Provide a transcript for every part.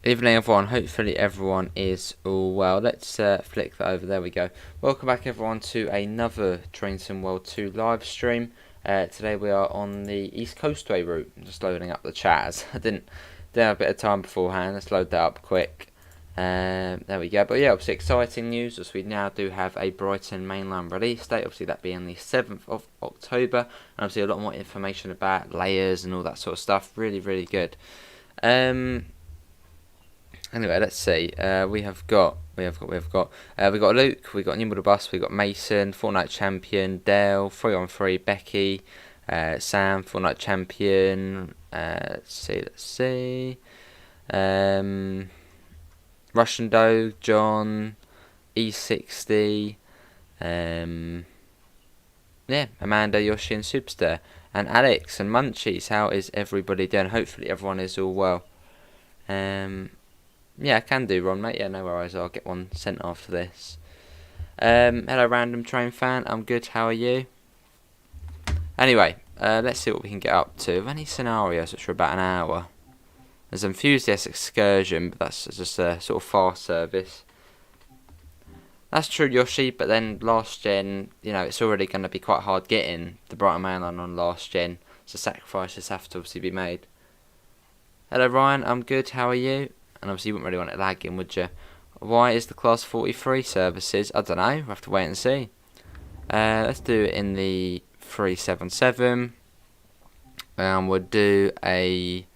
Evening everyone, hopefully everyone is all well. Let's flick that over, there we go. Welcome back everyone to another Train Sim World 2 live stream. Today we are on the East Coastway route. I'm just loading up the chat as I didn't have a bit of time beforehand. Let's load that up quick. There we go. But yeah, obviously exciting news as we now do have a Brighton mainline release date, obviously that being the 7th of October. And obviously a lot more information about layers and all that sort of stuff. Really, really good. Anyway, let's see. We got Luke, we got Nimble the Bus, we got Mason, Fortnite Champion, Dale, 3-on-3, Becky, Sam, Fortnite Champion. Let's see. Russian Doe, John, E60. Yeah, Amanda, Yoshi, and Superstar, and Alex and Munchies. How is everybody doing? Hopefully everyone is all well. Yeah, I can do, Ron, mate. Yeah, no worries. I'll get one sent after this. Hello, Random Train Fan. I'm good. How are you? Anyway, let's see what we can get up to. Any scenarios which are about an hour? There's Enthusiast Excursion, but that's just a sort of fast service. That's true, Yoshi, but then last gen, you know, it's already going to be quite hard getting the Brighton mainline on last gen, so sacrifices have to obviously be made. Hello, Ryan. I'm good. How are you? And obviously you wouldn't really want it lagging, would you? Why is the Class 43 services? I don't know. We'll have to wait and see. Let's do it in the 377. And we'll do a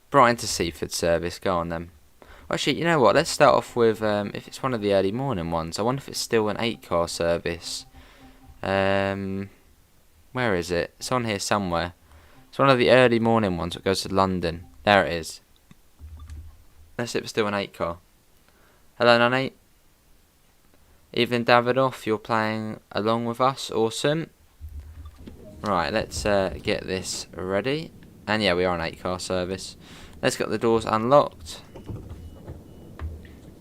Brighton to Seaford service. Go on then. Actually, you know what? Let's start off with, if it's one of the early morning ones. I wonder if it's still an 8-car service. Where is it? It's on here somewhere. It's one of the early morning ones that goes to London. There it is. Let's see if it's still an 8-car. Hello, Nanny. Evening, Davidoff. You're playing along with us. Awesome. Right, let's get this ready. And yeah, we are an 8-car service. Let's get the doors unlocked.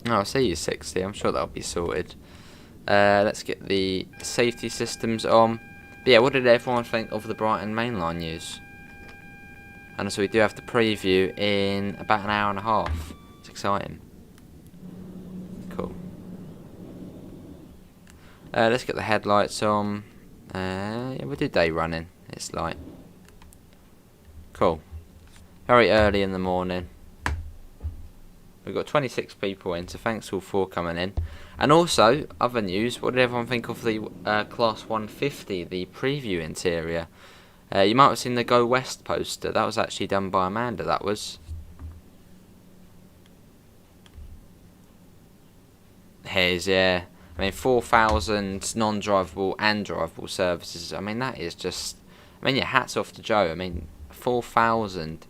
Oh, I see you 60. I'm sure that'll be sorted. Let's get the safety systems on. But yeah, what did everyone think of the Brighton mainline news? And so we do have the preview in about an hour and a half. It's exciting. Cool. Let's get the headlights on. Yeah, we'll do day running. It's light. Cool. Very early in the morning. We've got 26 people in, so thanks all for coming in. And also, other news, what did everyone think of the Class 150, the preview interior? You might have seen the Go West poster. That was actually done by Amanda, that was. Here's, yeah. I mean, 4,000 non-drivable and drivable services. I mean, that is just... I mean, yeah, hats off to Joe. I mean, 4,000.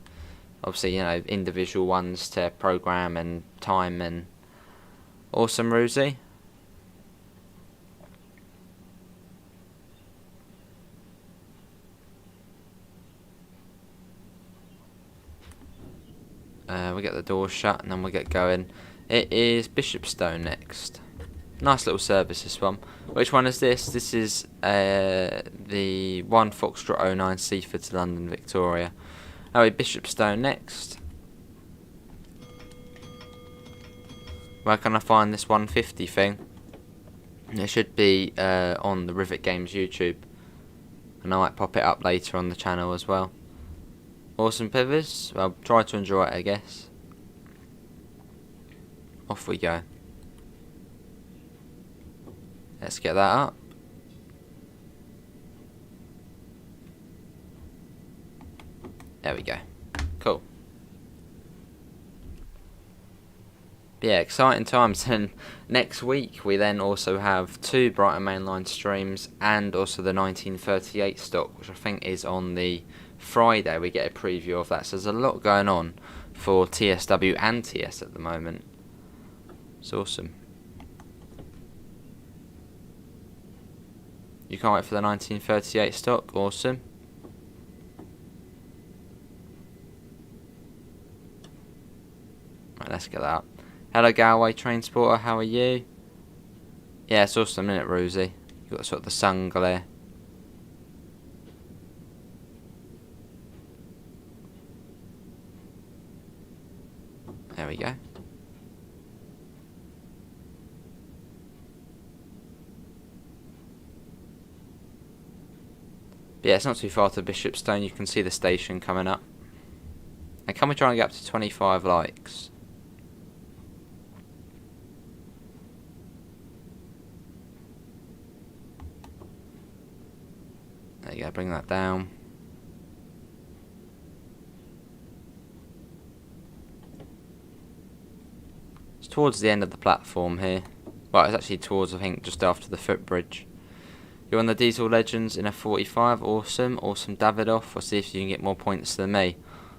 Obviously, you know, individual ones to program and time and... Awesome, Ruzi. We get the door shut and then we'll get going. It is Bishopstone next. Nice little service, this one. Which one is this? This is the 1 Foxtrot 09 Seaford to London, Victoria. Oh, Bishopstone next. Where can I find this 150 thing? It should be on the Rivet Games YouTube. And I might pop it up later on the channel as well. Awesome, Pivers. Well, try to enjoy it, I guess. Off we go. Let's get that up. There we go. Cool. But yeah, exciting times. And next week we then also have 2 Brighton mainline streams and also the 1938 stock, which I think is on the Friday. We get a preview of that. So there's a lot going on for TSW and TS at the moment. It's awesome. You can't wait for the 1938 stock. Awesome. Right, let's get that up. Hello, Galway Transporter. How are you? Yeah, it's awesome, isn't it, Rosie? You've got sort of the sun glare. There we go. But yeah, it's not too far to Bishopstone. You can see the station coming up. And can we try and get up to 25 likes? There you go, bring that down. It's towards the end of the platform here. Well, it's actually towards, I think, just after the footbridge. You're on the Diesel Legends in a 45. Awesome. Awesome Davidoff. We'll see if you can get more points than me.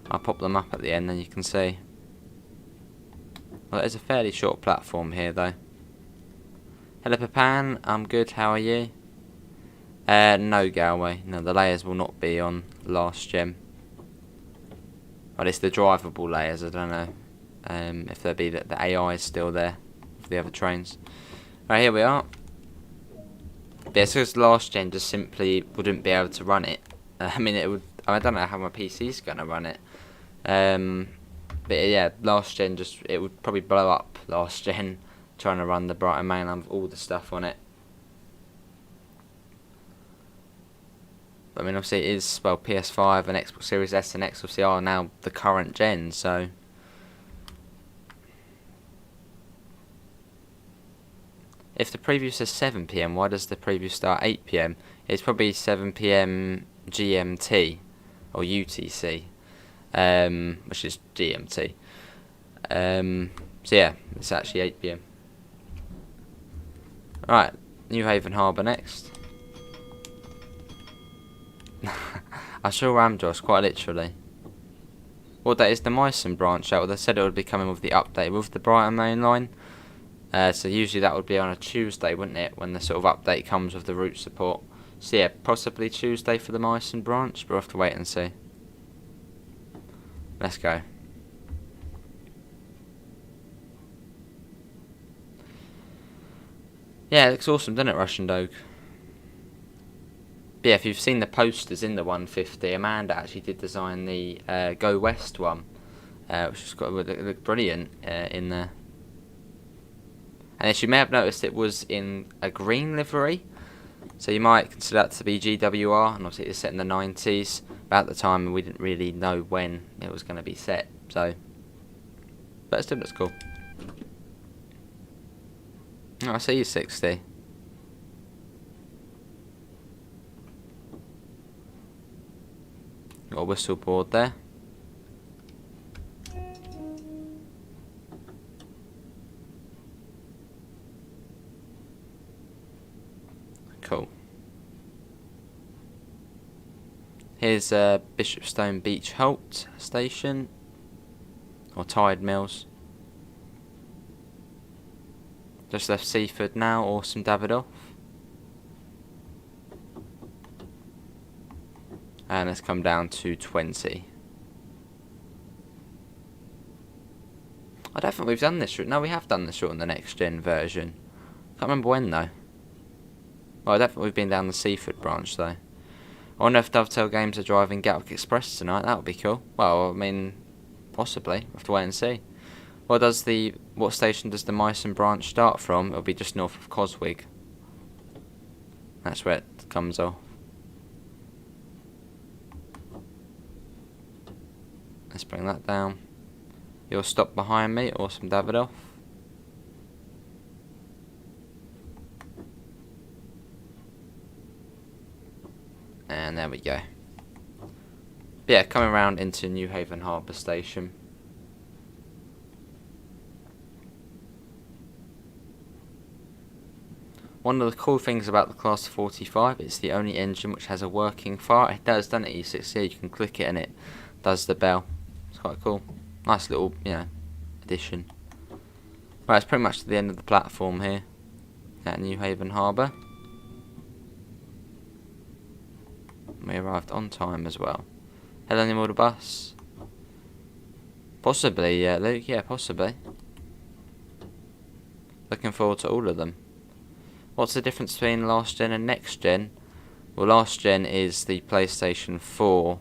I'll pop them up at the end and you can see. Well, there's a fairly short platform here though. Hello Papan, I'm good, how are you? No Galway. No, the layers will not be on last gem. But it's the drivable layers, I don't know. If there'll be the AI is still there for the other trains. Right, here we are. Yeah, so this last gen just simply wouldn't be able to run it. I mean, it would. I don't know how my PC's gonna run it. But yeah, last gen it would probably blow up last gen trying to run the Brighton Main Line with all the stuff on it. But I mean, obviously it is, well, PS5 and Xbox Series S and X obviously are now the current gen, so. If the preview says 7 PM, why does the preview start 8 PM? It's probably 7 PM GMT or UTC, which is GMT. So yeah, it's actually 8 PM. Right, New Haven Harbour next. I sure am, Josh, quite literally. What that is the Meissen branch out. They said it would be coming with the update with the Brighton Main Line. So usually that would be on a Tuesday, wouldn't it, when the sort of update comes with the route support. So yeah, possibly Tuesday for the Meissen branch, but we'll have to wait and see. Let's go. Yeah, it looks awesome, doesn't it, Russian Doge? But yeah, if you've seen the posters in the 150, Amanda actually did design the Go West one, which has got look brilliant in there. And as you may have noticed, it was in a green livery, so you might consider that to be GWR, and obviously it's set in the 90s. About the time we didn't really know when it was going to be set, so. But it still looks cool. Oh, I see you 60. Got a whistle board there. Cool. Here's Bishopstone Beach Halt Station, or Tide Mills. Just left Seaford now, awesome Davidoff. And let's come down to 20. I don't think we've done this route. No, we have done this route in the next gen version. Can't remember when though. Well, I don't think we've been down the Seaford branch though. I wonder if Dovetail Games are driving Gatwick Express tonight. That would be cool. Well, I mean, possibly. We'll have to wait and see. What station does the Meissen branch start from? It'll be just north of Coastway. That's where it comes off. Let's bring that down. You'll stop behind me. Awesome Davidoff. And there we go. But yeah, coming around into New Haven Harbour Station. One of the cool things about the Class 45, it's the only engine which has a working fire. It does, doesn't it? E6, yeah, you can click it and it does the bell. It's quite cool. Nice little, addition. Right, it's pretty much to the end of the platform here at New Haven Harbour. We arrived on time as well. Hello, any more to bus? Possibly, Luke. Yeah, possibly. Looking forward to all of them. What's the difference between last gen and next gen? Well, last gen is the PlayStation 4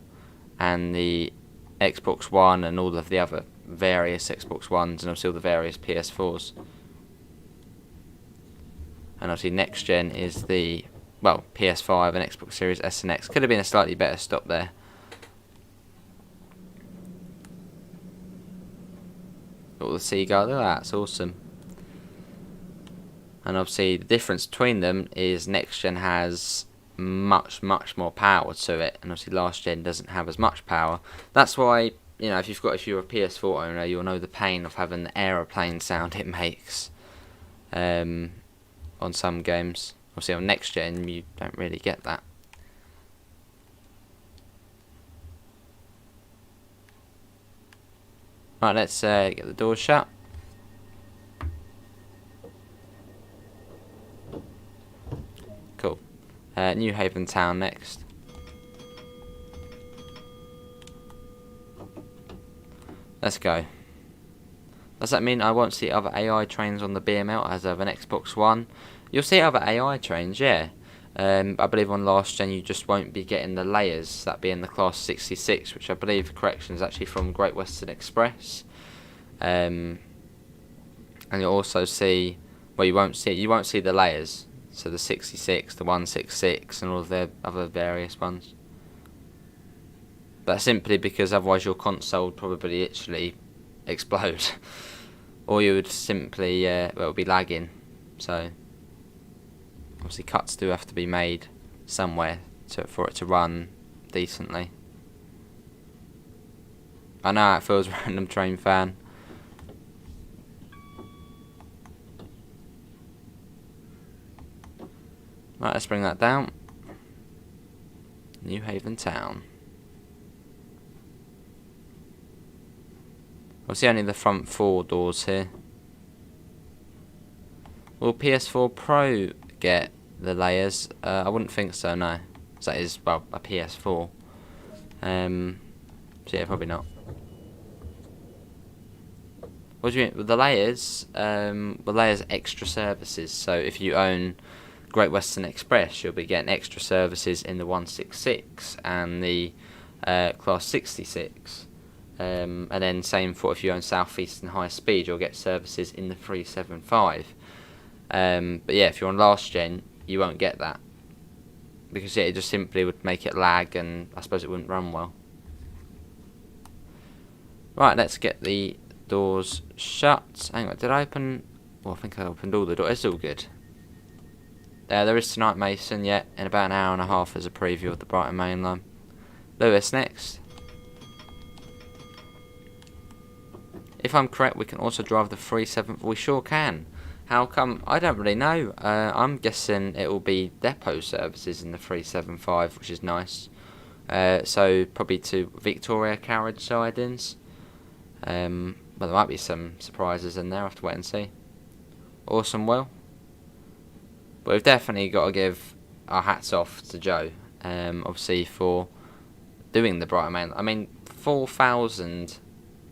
and the Xbox One and all of the other various Xbox Ones and obviously all the various PS4s. And obviously next gen is the, well, PS5 and Xbox Series S and X. Could have been a slightly better stop there. All the seagull, look at that, that's awesome. And obviously the difference between them is next gen has much more power to it, and obviously last gen doesn't have as much power. That's why, you know, if you're a PS4 owner, you'll know the pain of having the aeroplane sound it makes on some games. Obviously on next gen you don't really get that. Right, let's get the doors shut. Cool. New Haven Town next. Let's go. Does that mean I won't see other AI trains on the BML as of an Xbox One? You'll see other AI trains, yeah. I believe on last gen you just won't be getting the layers, that being the Class 66, which I believe, correction, is actually from Great Western Express. And you'll also see, well, you won't see the layers. So the 66, the 166, and all of the other various ones. That's simply because otherwise your console would probably literally explode. Or you would simply, well, it would be lagging. So, obviously cuts do have to be made somewhere for it to run decently. I know how it feels, random train fan. Right, let's bring that down. New Haven Town. Obviously only the front 4 doors here. Will PS4 Pro get the layers? I wouldn't think so, no. So that is, well, a PS4. So yeah, probably not. What do you mean? With the layers, extra services. So if you own Great Western Express, you'll be getting extra services in the 166 and the Class 66. And then same for if you own South Eastern High Speed, you'll get services in the 375. But yeah, if you're on last gen, you won't get that. Because yeah, it just simply would make it lag, and I suppose it wouldn't run well. Right, let's get the doors shut. Hang on, did I open? Well, I think I opened all the doors. It's all good. There is Tonight Mason, yeah, in about an hour and a half as a preview of the Brighton Main Line. Lewis next. If I'm correct, we can also drive the 375. We sure can. How come? I don't really know. I'm guessing it will be depot services in the 375, which is nice. So probably to Victoria carriage sidings. Well, there might be some surprises in there. I have to wait and see. Awesome, Will. But we've definitely got to give our hats off to Joe, obviously, for doing the Brighton Main. I mean, 4,000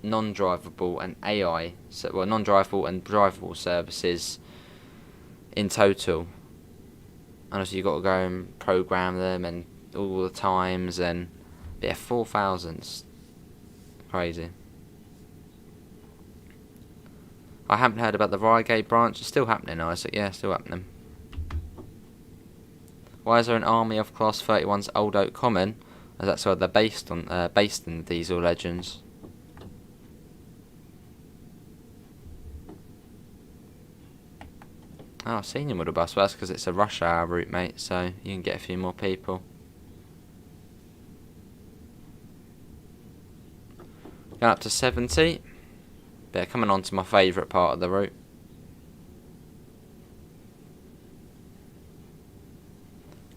non-drivable and AI, well, non-drivable and drivable services in total. And obviously you've got to go and program them and all the times, and yeah, 4,000's crazy. I haven't heard about the Reigate branch. It's still happening, Isaac. Yeah, still happening. Why is there an army of Class 31's Old Oak Common? As that's where they're based in the Diesel Legends. Oh, senior model bus. Well, that's because it's a rush hour route, mate. So you can get a few more people. Going up to 70. But yeah, coming on to my favourite part of the route.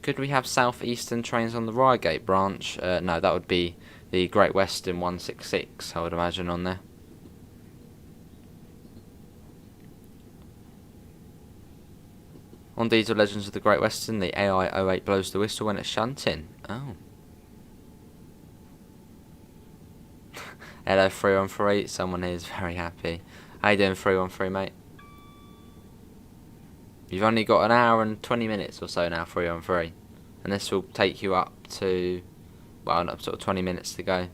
Could we have southeastern trains on the Reigate branch? No, that would be the Great Western 166, I would imagine, on there. On Diesel Legends of the Great Western, the AI08 blows the whistle when it's shunting. Oh. Hello, 313. Someone here is very happy. How you doing, 313, mate? You've only got an hour and 20 minutes or so now, 313. And this will take you up to, well, sort of 20 minutes to go.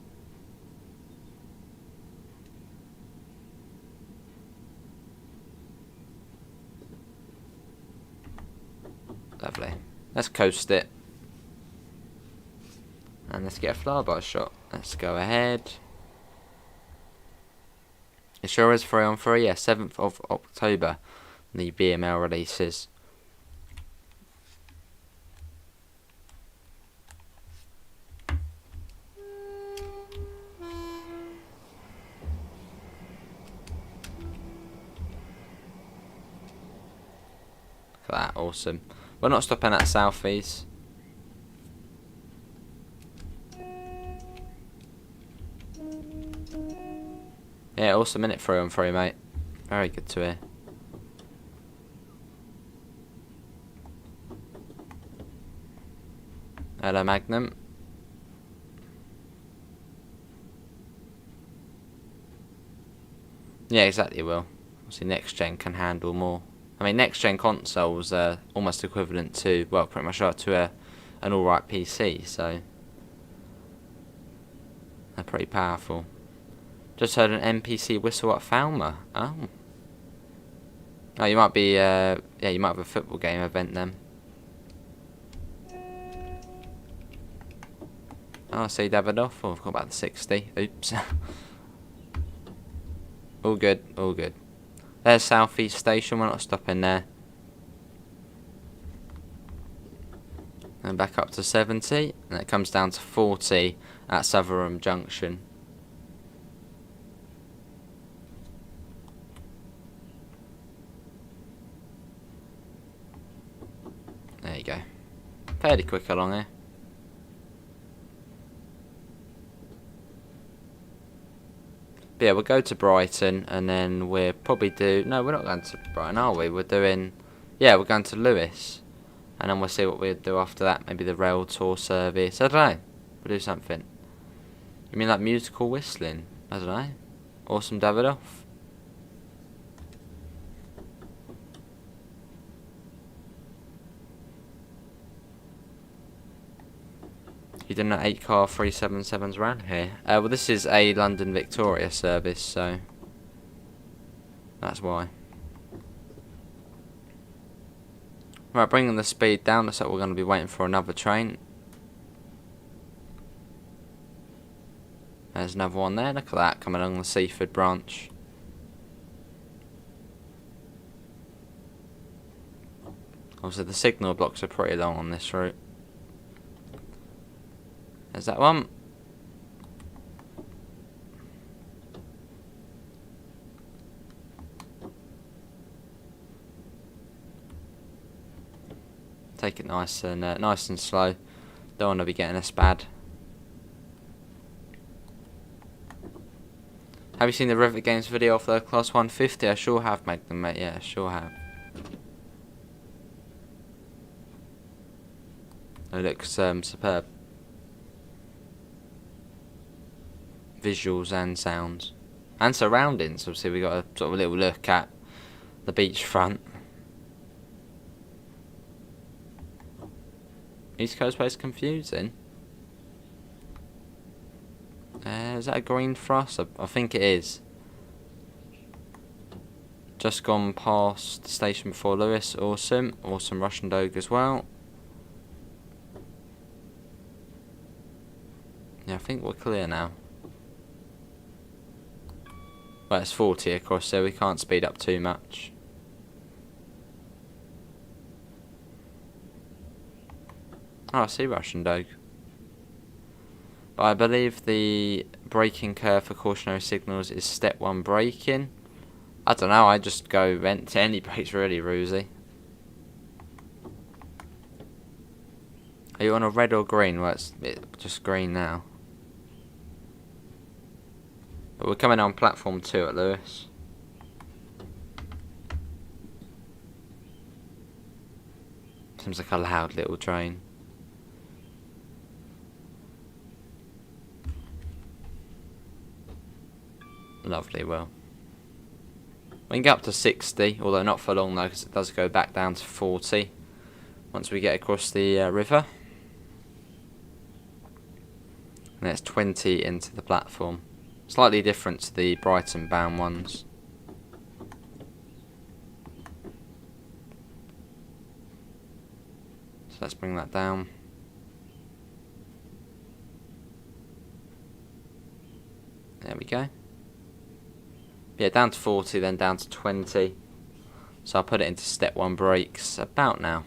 Let's coast it. And let's get a flyby shot. Let's go ahead. It sure is 3 on 3, yeah, 7th of October, the BML releases. Look at that, awesome. We're not stopping at Southeast. Yeah, awesome, minute 3 on 3, mate. Very good to hear. Hello, Magnum. Yeah, exactly, Will. Obviously, next gen can handle more. I mean, next gen consoles are almost equivalent to, well, pretty much are to an alright PC, so they're pretty powerful. Just heard an NPC whistle at Falmer. Oh. Oh, you might be, yeah, you might have a football game event then. Oh, I see Davidoff. Oh, I've got about the 60. Oops. All good, all good. There's Southeast Station, we're not stopping there. And back up to 70, and it comes down to 40 at Sutherland Junction. There you go. Fairly quick along here. But yeah, we'll go to Brighton, and then we'll probably do... No, we're not going to Brighton, are we? We're doing... Yeah, we're going to Lewis. And then we'll see what we'll do after that. Maybe the rail tour service. I don't know. We'll do something. You mean like musical whistling? I don't know. Awesome Davidoff. You didn't know 8 car 377s around here. Well, this is a London Victoria service, so that's why. Right, bringing the speed down. Looks like we're going to be waiting for another train. There's another one there. Look at that, coming along the Seaford branch. Obviously, the signal blocks are pretty long on this route. There's that one. Take it nice and slow. Don't want to be getting us bad. Have you seen the Rivet Games video of the Class 150? I sure have, Magnum, mate. Yeah, I sure have. It looks superb. Visuals and sounds. And surroundings. Obviously, we got a sort of a little look at the beachfront. East Coast Way is confusing. Is that a green frost? I think it is. Just gone past the station before Lewis. Awesome. Awesome Russian Dog as well. Yeah, I think we're clear now. Well, it's 40 across, so we can't speed up too much. Oh, I see Russian Dog. But I believe the braking curve for cautionary signals is step 1 braking. I don't know, I just go rent to any brakes really, Roosie. Are you on a red or green? Well, it's just green now. But we're coming on platform 2 at Lewis. Seems like a loud little train. Lovely, well. We can get up to 60, although not for long though, because it does go back down to 40 once we get across the river. And it's 20 into the platform. Slightly different to the Brighton bound ones. So let's bring that down. There we go. Yeah, down to 40, then down to 20. So I'll put it into step 1 brakes about now.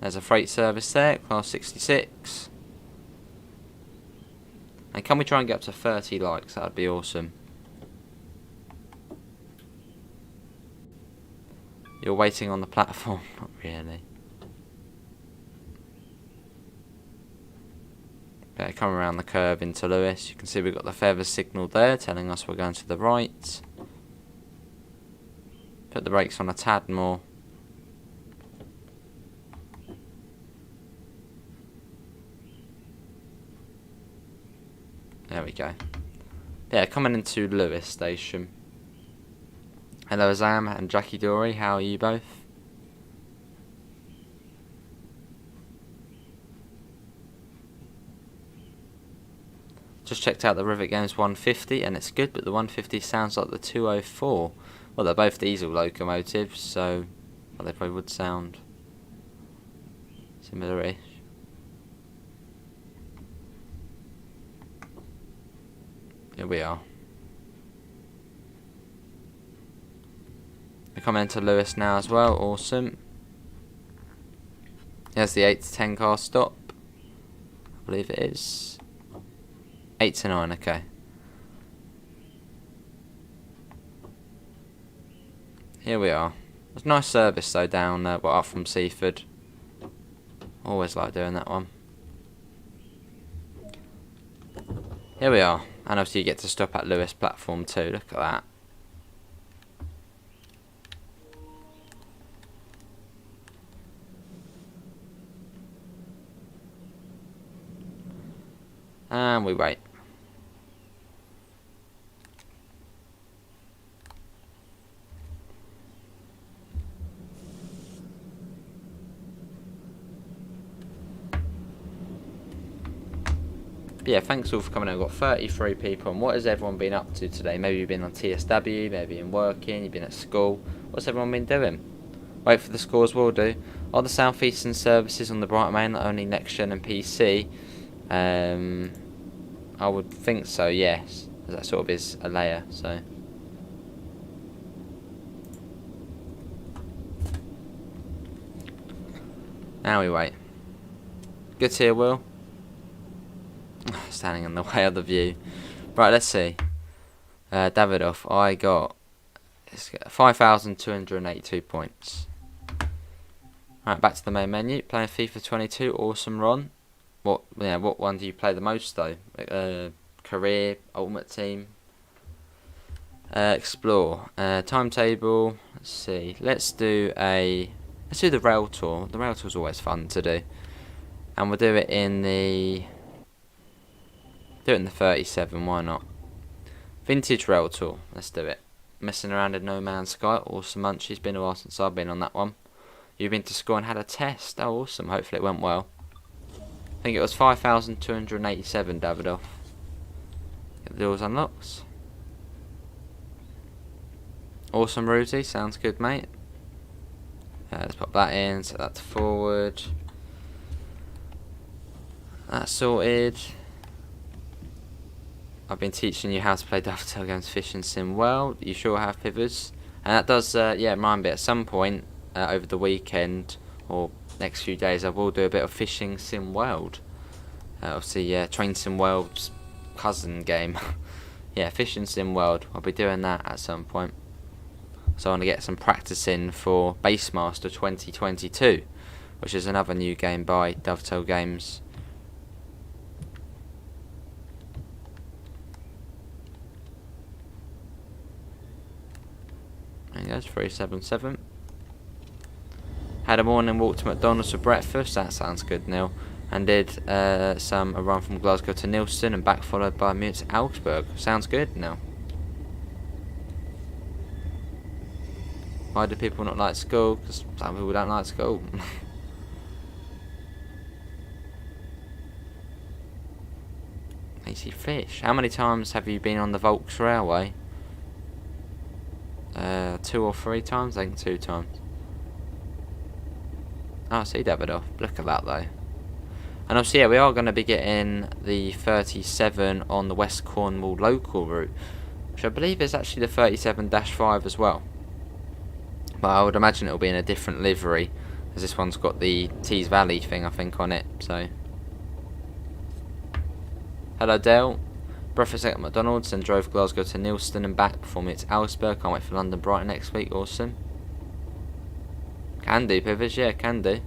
There's a freight service there, class 66. And can we try and get up to 30 likes? That would be awesome. You're waiting on the platform? Not really. Okay, come around the curve into Lewis. You can see we've got the feather signal there telling us we're going to the right. Put the brakes on a tad more. There we go. Yeah, coming into Lewis station. Hello Azam and Jackie Dory, how are you both? Just checked out the Rivet Games 150 and it's good, but the 150 sounds like the 204. Well, they're both diesel locomotives, so well, they probably would sound similar-ish. Here we are. We're coming into Lewis now as well, awesome. Here's the 8 to 10 car stop. I believe it is. 8 to 9, okay. Here we are. It's a nice service though down up from Seaford. Always like doing that one. Here we are. And obviously you get to stop at Lewis platform 2. Look at that. And we wait. But yeah, thanks all for coming out. We've got 33 people. And what has everyone been up to today? Maybe you've been on TSW, maybe you've been working, you've been at school. What's everyone been doing? Wait for the scores, will do. Are the southeastern services on the Brighton Main only next gen and PC? I would think so, yes. That sort of is a layer, so. Now we wait. Good to hear, Will. Standing in the way of the view. Right, let's see. Davidoff, I got 5,282 points. Right, back to the main menu. Playing FIFA 22, awesome, Ron. What one do you play the most though? Career, Ultimate Team, Explore, timetable. Let's see. Let's do the rail tour. The rail tour's always fun to do, and we'll do it in the 37. Why not? Vintage rail tour. Let's do it. Messing around in No Man's Sky. Awesome, Munchie's been a while since I've been on that one. You've been to school and had a test. Oh, awesome. Hopefully it went well. I think it was 5,287, Davidoff. Get the doors unlocked. Awesome, Rudy. Sounds good, mate. Let's pop that in. Set that to forward. That's sorted. I've been teaching you how to play Dovetail Games Fishing Sim World. You sure have, Pivers. And that does, remind me at some point over the weekend or next few days I will do a bit of Fishing Sim World. Obviously, Train Sim World's cousin game. Yeah, Fishing Sim World. I'll be doing that at some point. So I want to get some practice in for Basemaster 2022, which is another new game by Dovetail Games. There goes 377. Had a morning walk to McDonald's for breakfast. That sounds good, Neil. And did a run from Glasgow to Nielsen and back, followed by Munich to Augsburg. Sounds good, Neil. Why do people not like school? Because some people don't like school. Easy fish. How many times have you been on the Volks Railway? 2 or 3 times? I think 2 times. Oh, see, Davidoff. Look at that, though. And obviously, yeah, we are going to be getting the 37 on the West Cornwall local route, which I believe is actually the 37-5 as well. But I would imagine it'll be in a different livery, as this one's got the Tees Valley thing, I think, on it. So, hello, Dale. Breakfast at McDonald's, and drove Glasgow to Neilston and back before me to Ellsberg. Can't wait for London Brighton next week. Awesome. Can do, Pivers. Yeah, can do.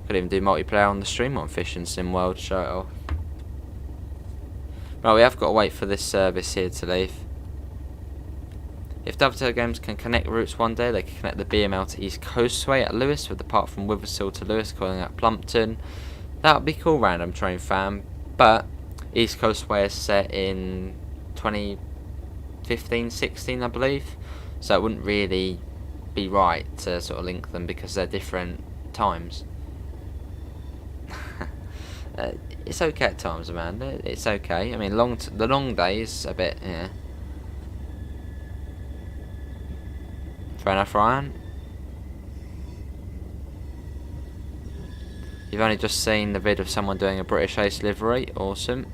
Could even do multiplayer on the stream on Fishing Sim World. Show it off. Right, we have got to wait for this service here to leave. If Dovetail Games can connect routes one day, they can connect the BML to East Coastway at Lewis, with the part from Withersill to Lewis calling at Plumpton. That would be cool, Random Train fan. But East Coastway is set in 2015-16, I believe. So it wouldn't really be right to sort of link them because they're different times. It's okay at times, Amanda. It's okay. I mean, the long days a bit, yeah. Fair enough, Ryan. You've only just seen the vid of someone doing a British Ace livery. Awesome.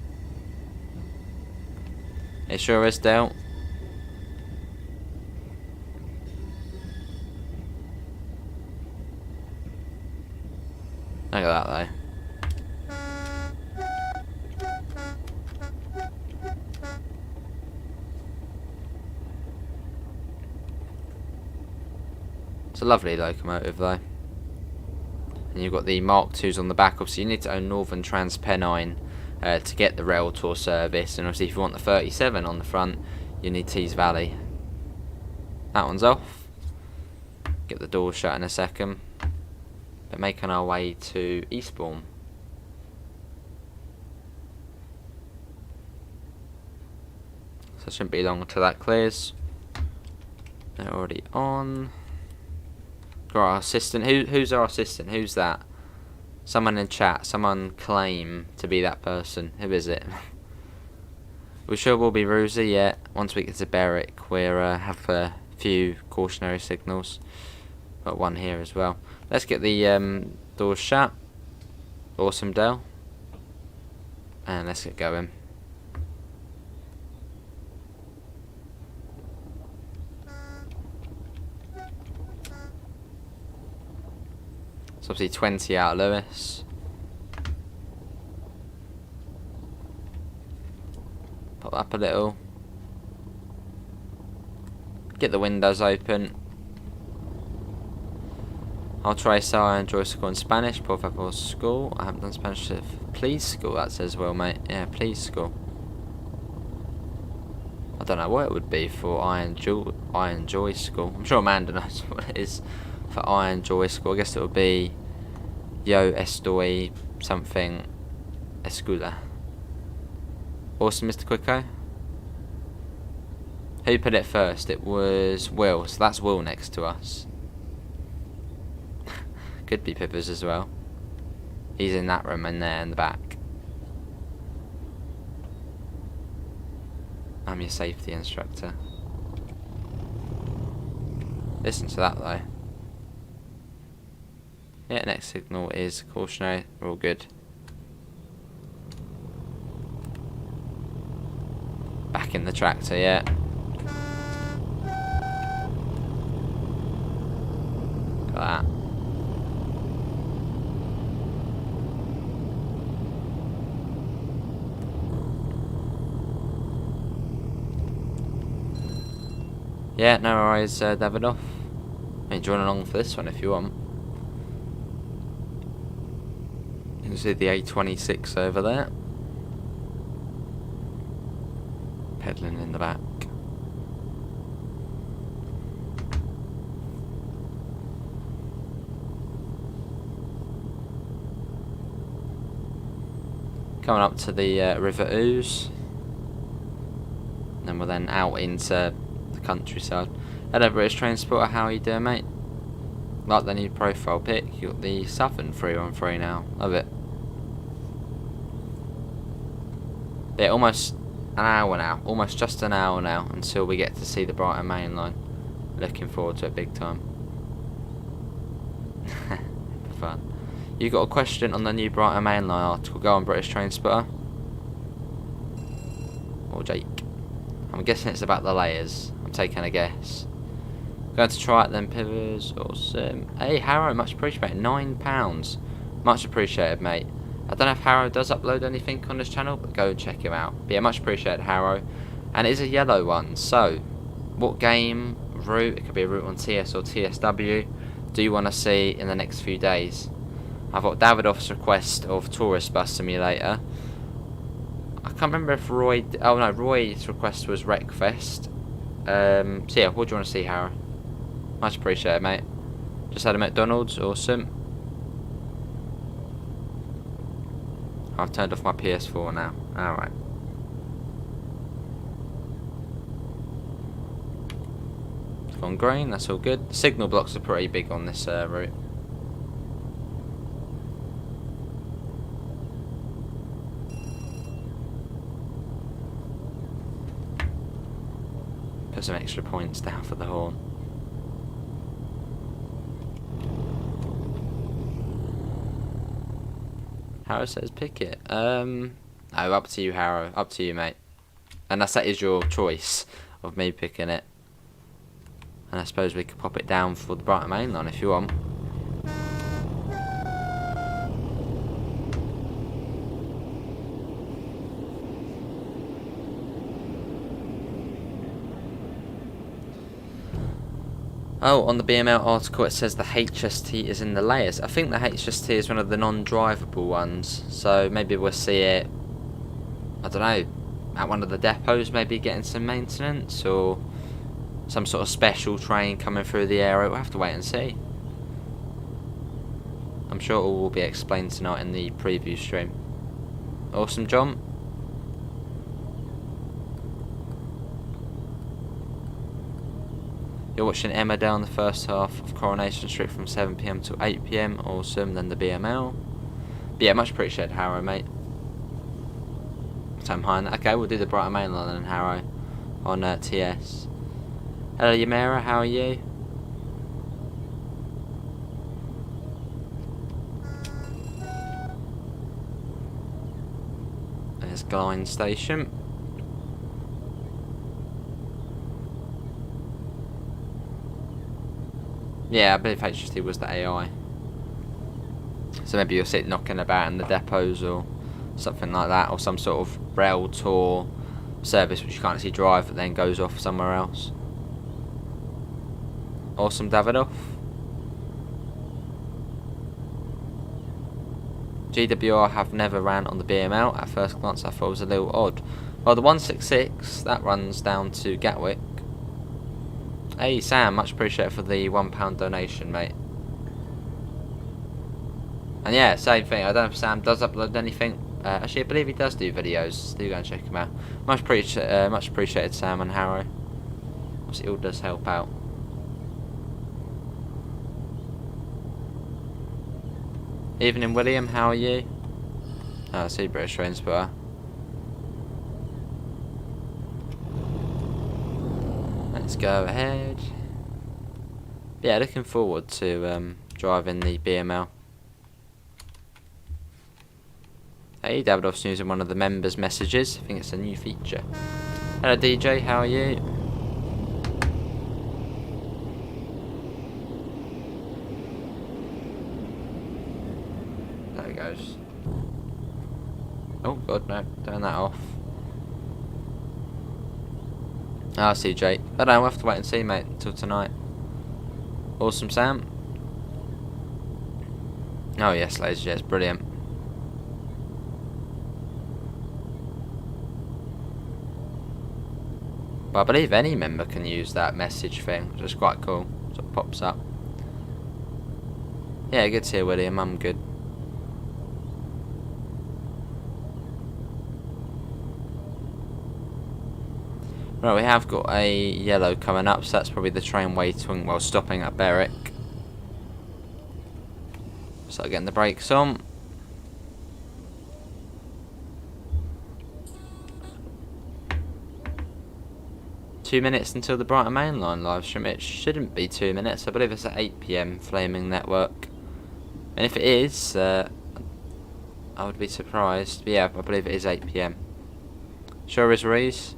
It sure is, Dale. Look at that, though. It's a lovely locomotive, though. And you've got the Mark IIs on the back. Obviously, you need to own Northern Transpennine to get the rail tour service. And obviously, if you want the 37 on the front, you need Tees Valley. That one's off. Get the doors shut in a second. But making our way to Eastbourne. So it shouldn't be long till that clears. They're already on. Got our assistant. Who's our assistant? Who's that? Someone in chat. Someone claim to be that person. Who is it? We sure will be Ruzy, yeah. Once we get to Berwick, we have a few cautionary signals. Got one here as well. Let's get the doors shut. Awesome, Dale. And let's get going. It's obviously 20 out of Lewis. Pop up a little. Get the windows open. I'll try so I enjoy school in Spanish. Por favor school. I haven't done Spanish. Please school, that says well, mate. Yeah, please school. I don't know what it would be for I enjoy school. I'm sure Amanda knows what it is for I enjoy school. I guess it would be yo estoy something escuela. Awesome, Mr. Quicko. Who put it first? It was Will. So that's Will next to us. Could be Pippers as well. He's in that room and there in the back. I'm your safety instructor. Listen to that though. Yeah, next signal is cautionary. We're all good. Back in the tractor, yeah. Look at that. Yeah, no worries, Davidoff. I mean, join along for this one if you want. You can see the A26 over there. Peddling in the back. Coming up to the River Ouse. And we're then out into the countryside. Hello British Transporter, how are you doing, mate? Like the new profile pic, you got the Southern 313 now. Love it. Yeah, almost an hour now. Almost just an hour now until we get to see the Brighton main line. Looking forward to it big time. Fun. You got a question on the new Brighton Mainline article? Go on, British Train Spotter. Or Jake. I'm guessing it's about the layers. I'm taking a guess. Going to try it then, Pivers. Awesome. Hey, Harrow, much appreciated. £9. Much appreciated, mate. I don't know if Harrow does upload anything on this channel, but go and check him out. But yeah, much appreciated, Harrow. And it is a yellow one. So, what game, route, it could be a route on TS or TSW, do you want to see in the next few days? I've got Davidoff's request of Tourist Bus Simulator. I can't remember if Roy... Oh no, Roy's request was Wreckfest. So yeah, what do you want to see, Harrow? Much appreciated, mate. Just had a McDonald's, awesome. I've turned off my PS4 now. Alright. It's gone green, that's all good. Signal blocks are pretty big on this route. Put some extra points down for the horn. Harrow says pick it. No, up to you, Harrow. Up to you, mate. Unless that is your choice of me picking it. And I suppose we could pop it down for the Brighton Mainline if you want. Oh, on the BML article it says the HST is in the layers. I think the HST is one of the non-drivable ones, so maybe we'll see it, I don't know, at one of the depots, maybe getting some maintenance, or some sort of special train coming through the area. We'll have to wait and see. I'm sure it all will be explained tonight in the preview stream. Awesome, John. You're watching Emmerdale in the first half of Coronation Street from 7 PM to 8 PM. Awesome. Then the BML. But yeah, much appreciated, Harrow, mate. So I'm behind that. Okay, we'll do the Brighton Mainline and Harrow on TS. Hello, Yamera. How are you? There's Glynde Station. Yeah, I believe HST was the AI. So maybe you'll see it knocking about in the depots or something like that, or some sort of rail tour service which you can't actually drive but then goes off somewhere else. Awesome, Davidoff. GWR have never ran on the BML. At first glance I thought it was a little odd. Well, the 166, that runs down to Gatwick. Hey Sam, much appreciated for the £1 donation, mate. And yeah, same thing. I don't know if Sam does upload anything. Actually, I believe he does do videos. Do go and check him out. Much appreciated, Sam and Harrow. Obviously, it all does help out. Evening, William. How are you? Oh, I see British Train Spotter. Let's go ahead. Yeah, looking forward to driving the BML. Hey, Davidoff's using one of the members' messages. I think it's a new feature. Hello, DJ. How are you? There it goes. Oh God, no! Turn that off. Ah, CJ. I don't know, we'll have to wait and see, mate, until tonight. Awesome, Sam. Oh, yes, ladies and gents, brilliant. But I believe any member can use that message thing, which is quite cool. So it pops up. Yeah, good to hear, William. I'm good. Right, we have got a yellow coming up, so that's probably the train waiting, well, stopping at Berwick. Start getting the brakes on. Two minutes until the Brighton Mainline live stream. It shouldn't be 2 minutes. I believe it's at 8 PM, Flaming Network. And if it is, I would be surprised. But yeah, I believe it is 8 PM. Sure is, Reese.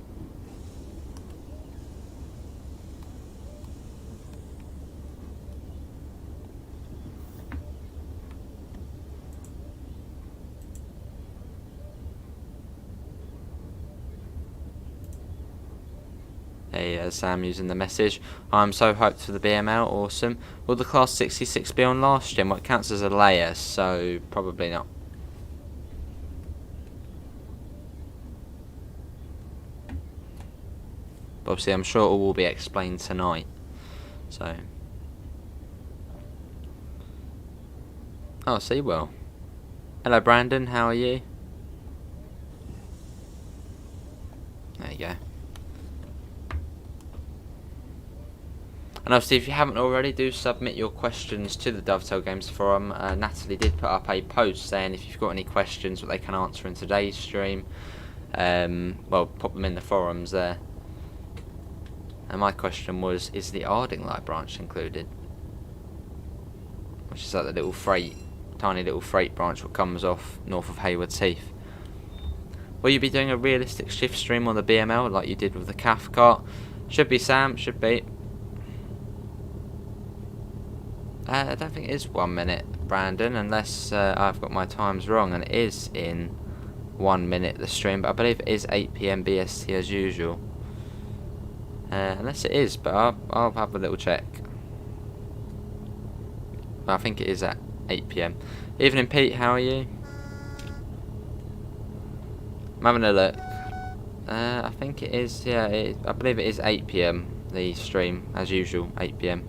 Hey, Sam using the message. I'm so hyped for the BML, awesome. Will the Class 66 be on last gen? What counts as a layer, so probably not. But obviously I'm sure it will be explained tonight. So. Oh, Seawell. Hello Brandon, how are you? There you go. And obviously, if you haven't already, do submit your questions to the Dovetail Games forum. Natalie did put up a post saying if you've got any questions that they can answer in today's stream, well, pop them in the forums there. And my question was, is the Ardingly branch included? Which is like the little freight, tiny little freight branch that comes off north of Haywards Heath. Will you be doing a realistic shift stream on the BML like you did with the Cathcart? Should be, Sam, should be. I don't think it is 1 minute, Brandon, unless I've got my times wrong, and it is in 1 minute the stream, but I believe it is 8 PM BST as usual. Unless it is, but I'll have a little check. But I think it is at 8 PM. Evening Pete, how are you? I'm having a look. I think it is, yeah, I believe it is 8 PM, the stream, as usual, 8 PM.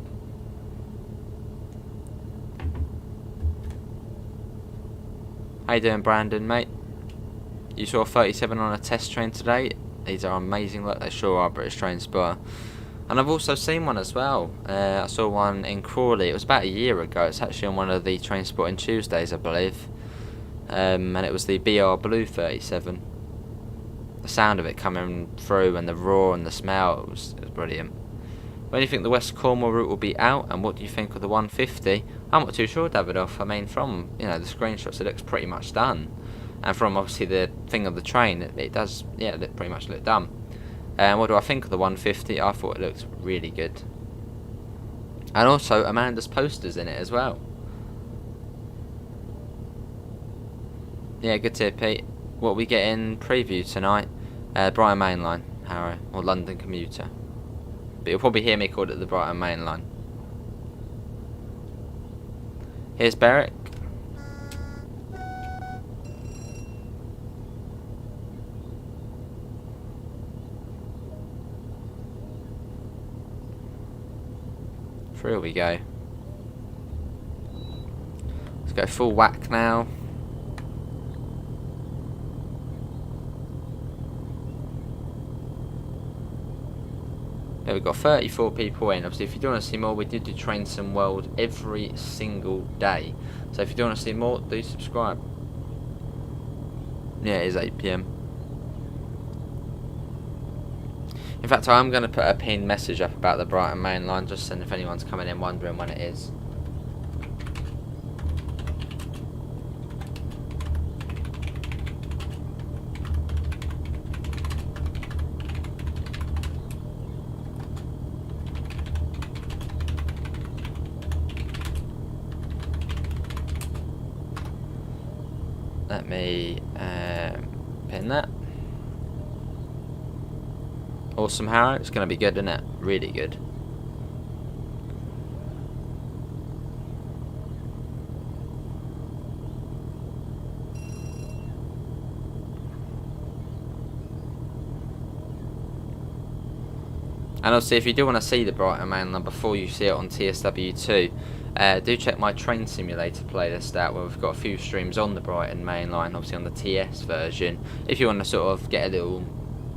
How you doing, Brandon, mate? You saw 37 on a test train today. These are amazing. Look, they sure are British Train Spur. And I've also seen one as well. I saw one in Crawley. It was about a year ago. It's actually on one of the Train Spotting Tuesdays, I believe. And it was the BR Blue 37. The sound of it coming through and the roar and the smell, it was brilliant. When do you think the West Cornwall route will be out, and what do you think of the 150? I'm not too sure, Davidoff. I mean, from the screenshots, it looks pretty much done, and from obviously the thing of the train, it does, yeah, pretty much look done. And what do I think of the 150? I thought it looked really good, and also Amanda's posters in it as well. Yeah, good to hear, Pete. What we get in preview tonight? Brighton Main Line, Harrow, or London Commuter. But you'll probably hear me call it the Brighton Main Line. Here's Berwick. Through we go. Let's go full whack now. Yeah, we've got 34 people in. Obviously, if you do want to see more, we do Train Sim World every single day. So if you do want to see more, do subscribe. Yeah, it is 8 PM. In fact, I'm going to put a pinned message up about the Brighton Main Line, just so if anyone's coming in wondering when it is. Let me pin that. Awesome, Harrow. It's going to be good, isn't it? Really good. And obviously, if you do want to see the Brighton Main Line before you see it on TSW2, do check my Train Simulator playlist out, where we've got a few streams on the Brighton Main Line, obviously on the TS version, if you want to sort of get a little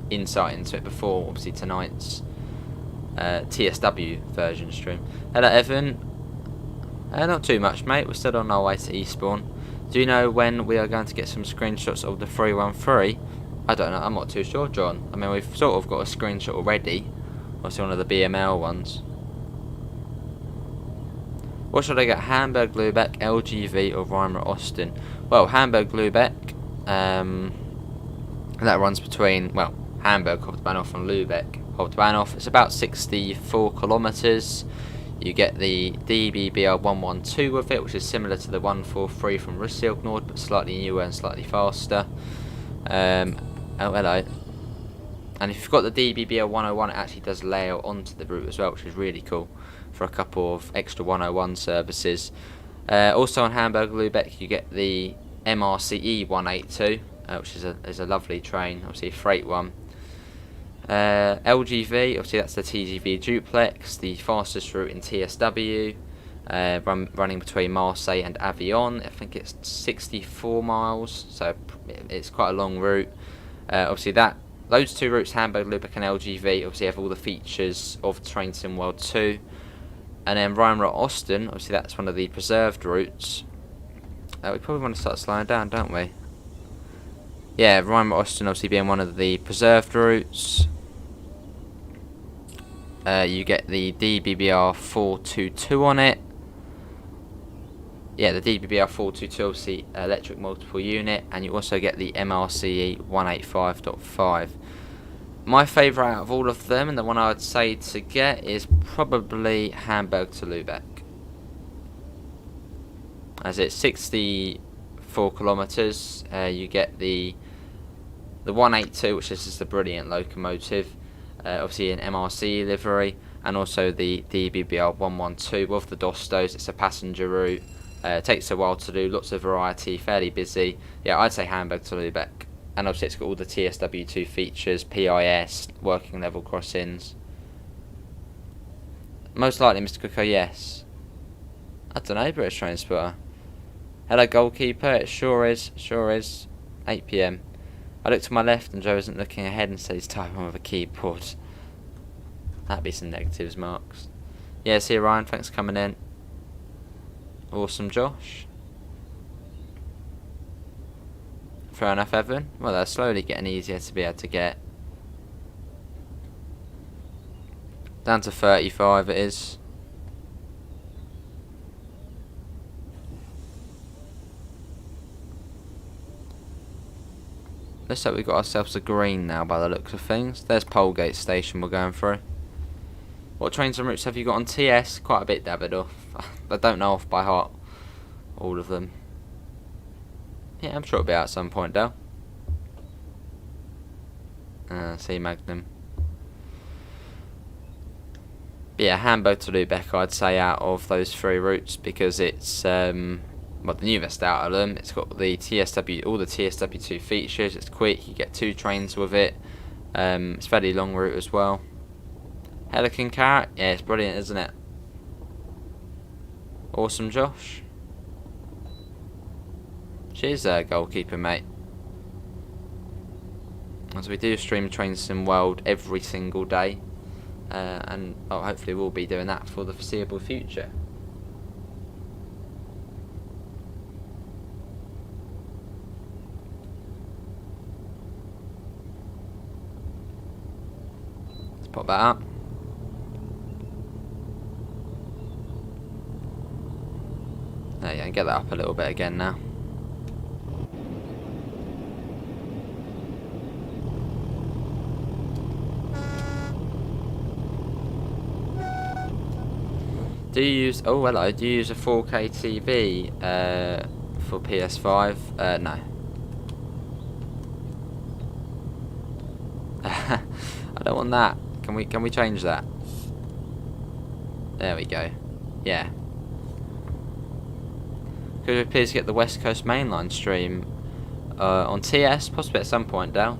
insight into it before obviously tonight's TSW version stream. Hello Evan. Not too much, mate. We're still on our way to Eastbourne. Do you know when we are going to get some screenshots of the 313? I don't know, I'm not too sure, John. I mean, we've sort of got a screenshot already, obviously one of the BML ones. What should I get? Hamburg, Lübeck, LGV, or Weimar Austin? Well, Hamburg, Lübeck. That runs between, well, Hamburg, Hauptbahnhof, and Lübeck, Hauptbahnhof. It's about 64 kilometres. You get the DBBR 112 with it, which is similar to the 143 from Rüsselsheim, but slightly newer and slightly faster. Oh, hello. And if you've got the DBBR 101, it actually does lay out onto the route as well, which is really cool for a couple of extra 101 services. Also on Hamburg, Lübeck, you get the MRCE 182, which is a lovely train, obviously a freight one. LGV, obviously that's the TGV duplex, the fastest route in TSW, running between Marseille and Avignon. I think it's 64 miles, so it's quite a long route. Obviously those two routes, Hamburg, Lübeck and LGV, obviously have all the features of Train Sim World 2. And then Weimar Austin, obviously that's one of the preserved routes. We probably want to start slowing down, don't we? Yeah, Weimar Austin obviously being one of the preserved routes. You get the DBBR 422 on it. Yeah, the DBBR 422 obviously electric multiple unit, and you also get the MRCE 185.5. My favourite out of all of them, and the one I would say to get, is probably Hamburg to Lübeck, as it's 64 kilometres. You get the 182, which is just a brilliant locomotive, obviously an MRC livery, and also the DBBR 112 with the Dostos. It's a passenger route. It takes a while to do, lots of variety, fairly busy. Yeah, I'd say Hamburg to Lübeck. And obviously it's got all the TSW2 features, PIS, working level crossings. Most likely, Mr. Cooker, yes. I don't know, British Train Spotter. Hello, goalkeeper. It sure is. 8 PM. I look to my left and Joe isn't looking ahead and says he's typing with a keyboard. That'd be some negatives, Marks. Yeah, see you, Ryan. Thanks for coming in. Awesome, Josh. Fair enough, Evan. Well, they're slowly getting easier to be able to get. Down to 35 it is. Looks like we've got ourselves a green now by the looks of things. There's Polegate Station we're going through. What trains and routes have you got on TS? Quite a bit, Davidoff. I don't know off by heart all of them. Yeah, I'm sure it'll be out at some point, Dale. See Magnum. But yeah, Hamburg to Lübeck, I'd say out of those three routes, because it's well, the newest out of them. It's got the TSW, all the TSW2 features. It's quick. You get 2 trains with it. It's a fairly long route as well. Helican Carrot, yeah, it's brilliant, isn't it? Awesome, Josh. Cheers, goalkeeper, mate. As we do stream Train Sim World every single day, and hopefully we'll be doing that for the foreseeable future. Let's pop that up. There you go, get that up a little bit again now. Do you use, oh hello, do you use a 4K TV for PS5? No. I don't want that. Can we change that? There we go. Yeah. Could we please get the West Coast Mainline stream on TS, possibly at some point, Dale?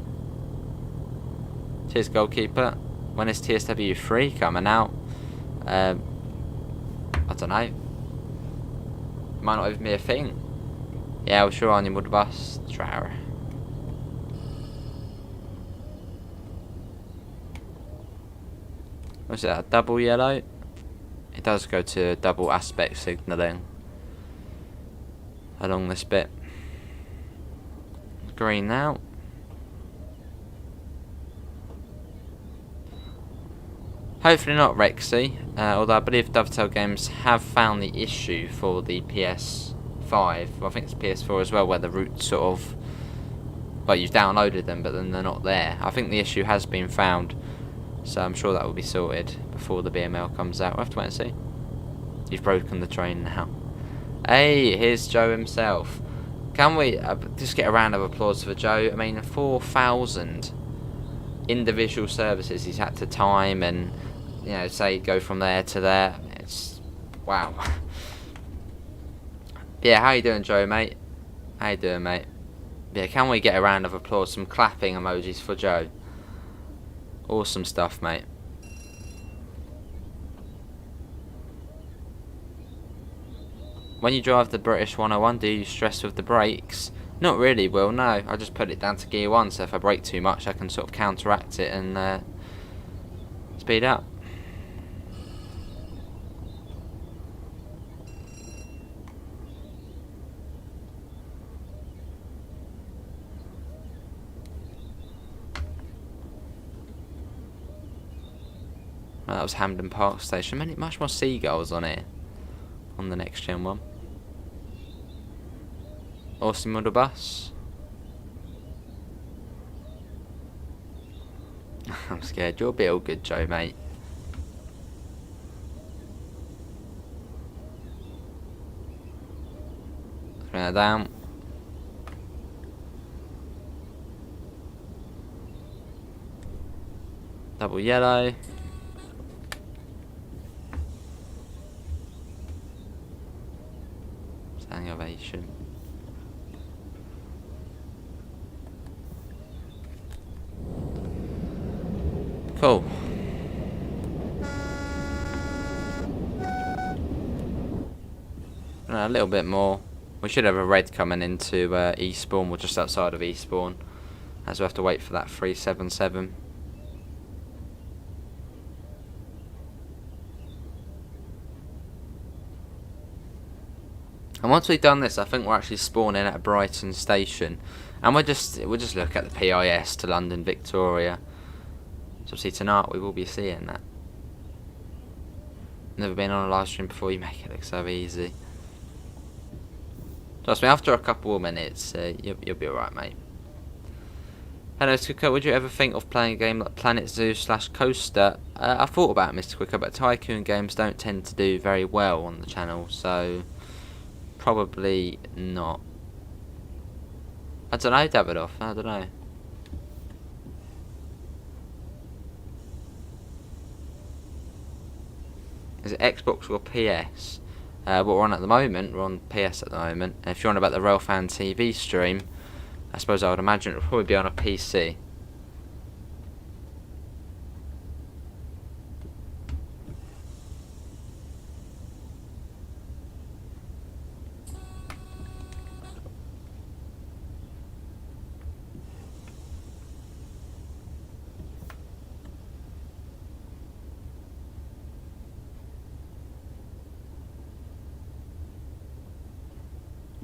Cheers, goalkeeper. When is TSW3 coming out? I don't know. Might not even be a thing. Yeah, we're sure on your mud bus. Drower. What's that? A double yellow? It does go to double aspect signalling along this bit. Green now. Hopefully not Rexy, although I believe Dovetail Games have found the issue for the PS5. Well, I think it's PS4 as well, where the root sort of... Well, you've downloaded them, but then they're not there. I think the issue has been found, so I'm sure that will be sorted before the BML comes out. We'll have to wait and see. You've broken the train now. Hey, here's Joe himself. Can we just get a round of applause for Joe? I mean, 4,000 individual services he's had to time and, you know, say go from there to there. It's wow. Yeah, how you doing, Joe, mate? How you doing, mate? Yeah, can we get a round of applause, some clapping emojis for Joe? Awesome stuff, mate. When you drive the British 101, do you stress with the brakes? Not really, Will, no. I just put it down to gear 1, so if I brake too much, I can sort of counteract it and speed up. Well, that was Hampden Park Station. Much more seagulls on here. On the next gen one. Awesome model bus. I'm scared. You'll be all good, Joe, mate. Bring that down. Double yellow. Standing ovation. Cool. A little bit more. We should have a red coming into Eastbourne. We're just outside of Eastbourne, as we have to wait for that 377. And once we've done this, I think we're actually spawning at Brighton Station, and we'll just look at the PIS to London Victoria. So obviously tonight we will be seeing that. Never been on a live stream before. You make it look so easy. Trust me, after a couple of minutes, you'll be alright, mate. Hello, Mr. Quicker. Would you ever think of playing a game like Planet Zoo / Coaster? I thought about it, Mr. Quicker, but Tycoon games don't tend to do very well on the channel, so probably not. I don't know, Davidoff. I don't know. Is it Xbox or PS? What we're on at the moment, we're on PS at the moment. And if you're on about the Railfan TV stream, I suppose I would imagine it would probably be on a PC.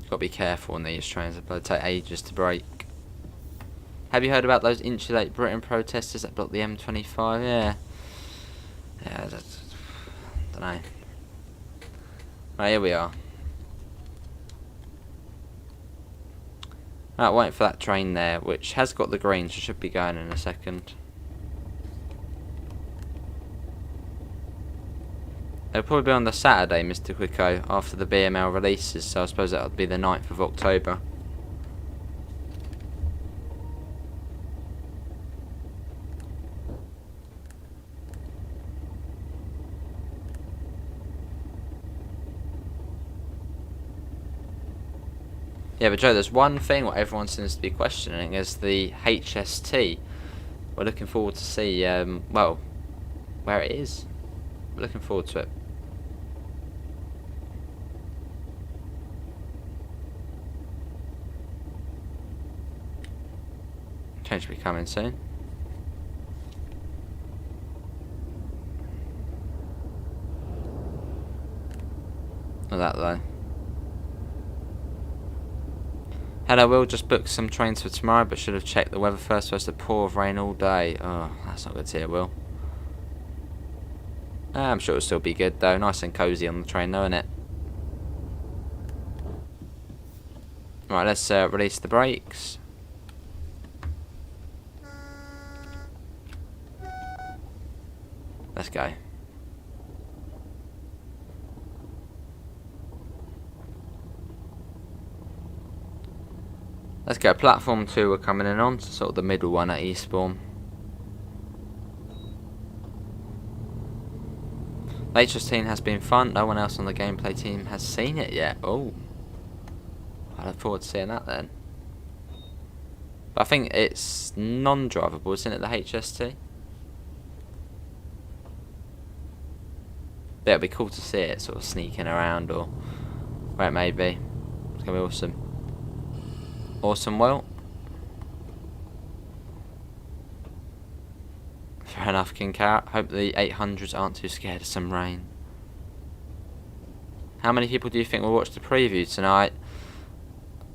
Got to be careful on these trains, they take ages to brake. Have you heard about those Insulate Britain protesters that blocked the M25? Yeah, I don't know. Right, here we are. Right, waiting for that train there, which has got the green, so should be going in a second. It'll probably be on the Saturday, Mr. Quicko, after the BML releases, so I suppose that would be the 9th of October. Yeah, but Joe, there's one thing what everyone seems to be questioning is the HST. We're looking forward to see, well, where it is. We're looking forward to it. Change will be coming soon. Not that though. Hello, Will. Just booked some trains for tomorrow, but should have checked the weather first. Supposed to pour of rain all day. Oh, that's not good to hear, Will. I'm sure it'll still be good though. Nice and cosy on the train though, isn't it? Right, let's release the brakes. Let's go. Let's go. Platform 2 we're coming in on, so sort of the middle one at Eastbourne. Latest team has been fun. No one else on the gameplay team has seen it yet. Oh, I look forward to seeing that then. But I think it's non-drivable, isn't it? The HST. But it'll be cool to see it sort of sneaking around or where it may be. It's gonna be awesome. Awesome, well. Fair enough, King Carrot. Hope the 800s aren't too scared of some rain. How many people do you think will watch the preview tonight?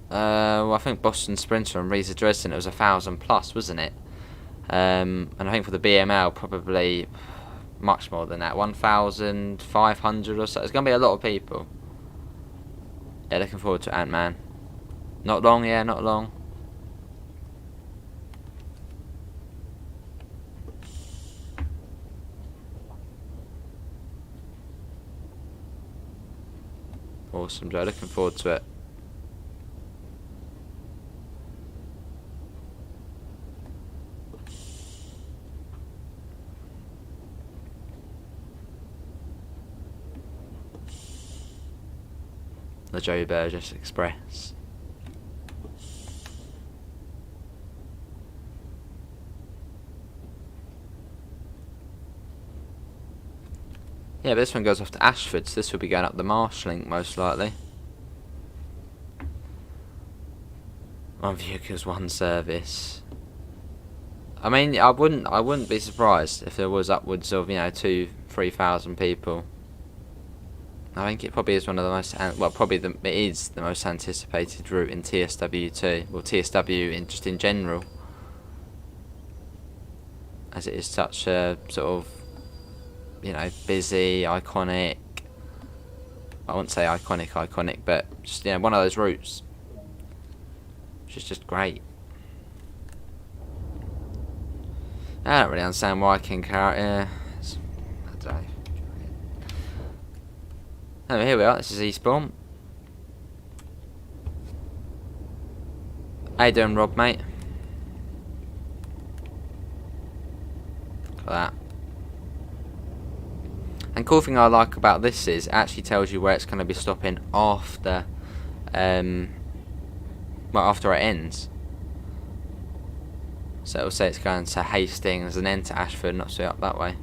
Well, I think Boston Sprinter and Riesa Dresden, it was 1,000 plus, wasn't it? And I think for the BML, probably much more than that, 1,500 or so. It's going to be a lot of people. Yeah, looking forward to Ant-Man. Not long, yeah, not long. Awesome, Joe. Looking forward to it. The Joe Burgess Express. Yeah, but this one goes off to Ashford, so this will be going up the Marsh link most likely. One vehicles, one service. I mean, I wouldn't be surprised if there was upwards of 2,000-3,000 people. I think it probably is one of the most, it is the most anticipated route in TSW2, well TSW just in general, as it is such a sort of busy, iconic. I wouldn't say iconic, but just one of those routes, which is just great. I don't really understand why King Carrot. I don't know. Oh, here we are. This is Eastbourne. How you doing, Rob, mate? Look at that. And cool thing I like about this is it actually tells you where it's going to be stopping after, after it ends. So it'll say it's going to Hastings and then to Ashford, not straight up that way.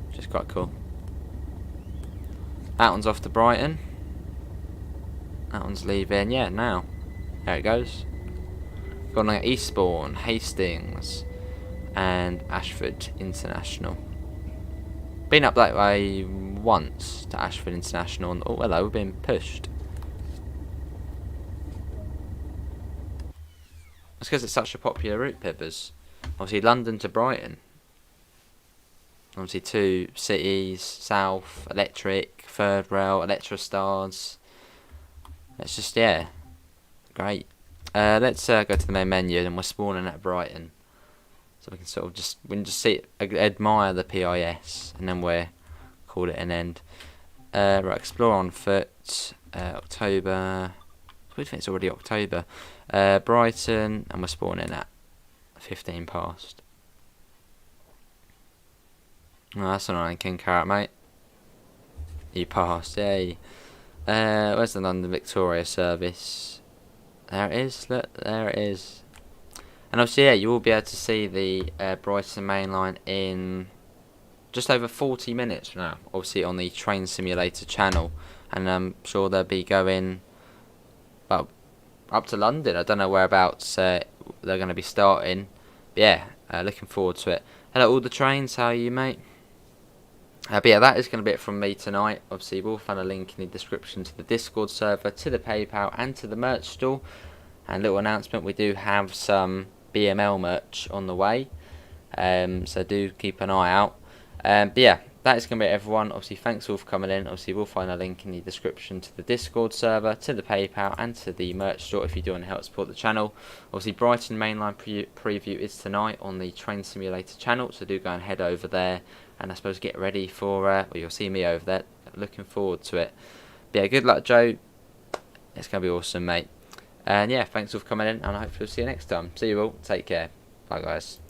Which is quite cool. That one's off to Brighton. That one's leaving, yeah, now. There it goes. Going on Eastbourne, Hastings, and Ashford International. Been up that way once to Ashford International, and oh hello, we're being pushed. That's because it's such a popular route, Pippers. Obviously London to Brighton. Obviously 2 cities, South, Electric, Third Rail, Electra Stars. It's just, yeah, great. Let's go to the main menu, and we're spawning at Brighton. So we can sort of just admire the PIS, and then we're call it an end. Right, explore on foot. October. I think it's already October. Brighton, and we're spawning at 15 past. Oh, that's annoying, King Carrot, mate. You passed, yay. Where's the London Victoria service? There it is, look, there it is. And obviously, yeah, you will be able to see the Brighton main line in just over 40 minutes now. Obviously, on the Train Simulator channel. And I'm sure they'll be going, well, up to London. I don't know whereabouts they're going to be starting. But yeah, looking forward to it. Hello, all the trains, how are you, mate? But yeah, that is going to be it from me tonight. Obviously, we'll find a link in the description to the Discord server, to the PayPal, and to the merch store. And little announcement, we do have some BML merch on the way. So do keep an eye out. But yeah, that is going to be it, everyone. Obviously, thanks all for coming in. Obviously, we'll find a link in the description to the Discord server, to the PayPal, and to the merch store if you do want to help support the channel. Obviously, Brighton mainline preview is tonight on the Train Simulator channel, so do go and head over there, and I suppose get ready for, well, you'll see me over there. Looking forward to it. But yeah, good luck, Joe. It's going to be awesome, mate. And yeah, thanks all for coming in, and I hope we'll see you next time. See you all. Take care. Bye, guys.